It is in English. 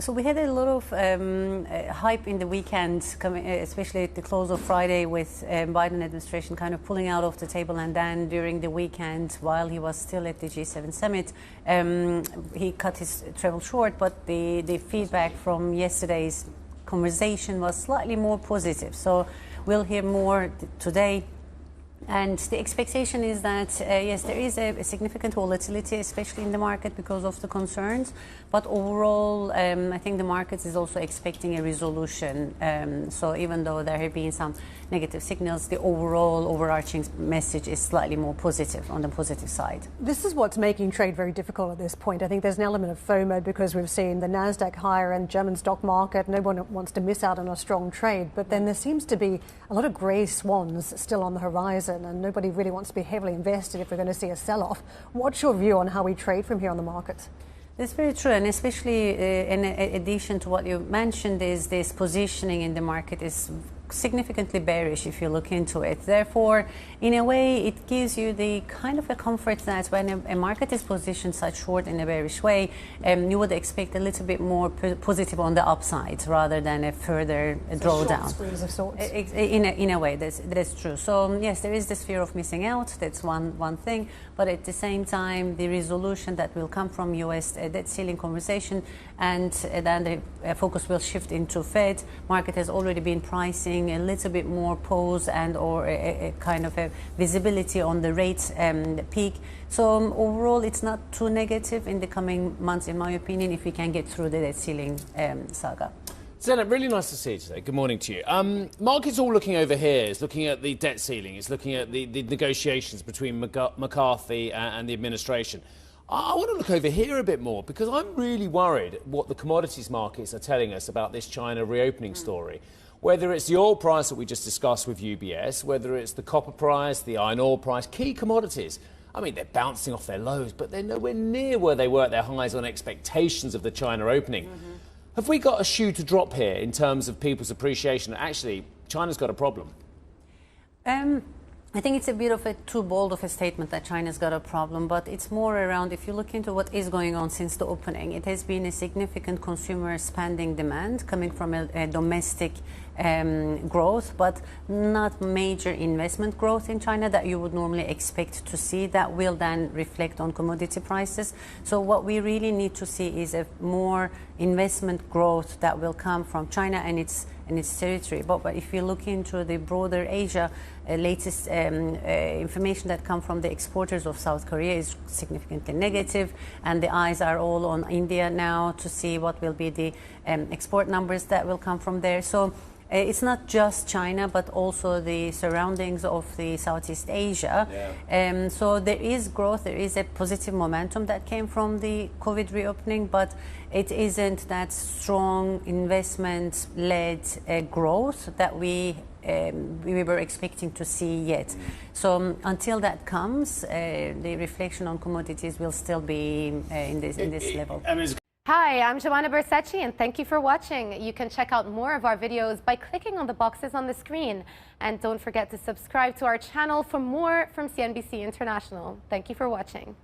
So we had a lot of hype in the weekend, especially at the close of Friday, with Biden administration kind of pulling out of the table, and then during the weekend, while he was still at the G7 summit, he cut his travel short. But the feedback from yesterday's conversation was slightly more positive. So we'll hear more today. And the expectation is that, yes, there is a significant volatility, especially in the market because of the concerns. But overall, I think the market is also expecting a resolution. So even though there have been some negative signals, the overall overarching message is slightly more positive, on the positive side. This is what's making trade very difficult at this point. I think there's an element of FOMO because we've seen the Nasdaq higher and German stock market. No one wants to miss out on a strong trade. But then there seems to be a lot of grey swans still on the horizon, and nobody really wants to be heavily invested if we're going to see a sell-off. What's your view on how we trade from here on the markets? That's very true, and especially in addition to what you mentioned, is this positioning in the market is significantly bearish if you look into it. Therefore, in a way, it gives you the kind of a comfort that when a market is positioned such short in a bearish way, you would expect a little bit more positive on the upside rather than a further drawdown. Short squeeze of sorts. In a way, that's true. So yes, there is this fear of missing out. That's one thing. But at the same time, the resolution that will come from U.S. debt ceiling conversation, and then the focus will shift into Fed. Market has already been pricing a little bit more pause and or a kind of a visibility on the rate peak. So overall, it's not too negative in the coming months, in my opinion, if we can get through the debt ceiling saga. Zeynep, really nice to see you today. Good morning to you. Market's all looking over here. It's looking at the debt ceiling. It's looking at the negotiations between McCarthy and the administration. I want to look over here a bit more because I'm really worried what the commodities markets are telling us about this China reopening story. Whether it's the oil price that we just discussed with UBS, whether it's the copper price, the iron ore price, key commodities. I mean, they're bouncing off their lows, but they're nowhere near where they were at their highs on expectations of the China opening. Have we got a shoe to drop here in terms of people's appreciation that actually China's got a problem? I think it's a bit of a too bold of a statement that China's got a problem, but it's more around, if you look into what is going on since the opening, it has been a significant consumer spending demand coming from a domestic growth, but not major investment growth in China that you would normally expect to see. That will then reflect on commodity prices. So what we really need to see is a more investment growth that will come from China and its territory. But if you look into the broader Asia, latest information that come from the exporters of South Korea is significantly negative, and the eyes are all on India now to see what will be the export numbers that will come from there. So it's not just China, but also the surroundings of the Southeast Asia. Yeah. So there is growth, there is a positive momentum that came from the COVID reopening, but it isn't that strong investment-led growth that we were expecting to see yet. So until that comes, the reflection on commodities will still be in this level. Hi, I'm Joanna Bersecci, and thank you for watching. You can check out more of our videos by clicking on the boxes on the screen. And don't forget to subscribe to our channel for more from CNBC International. Thank you for watching.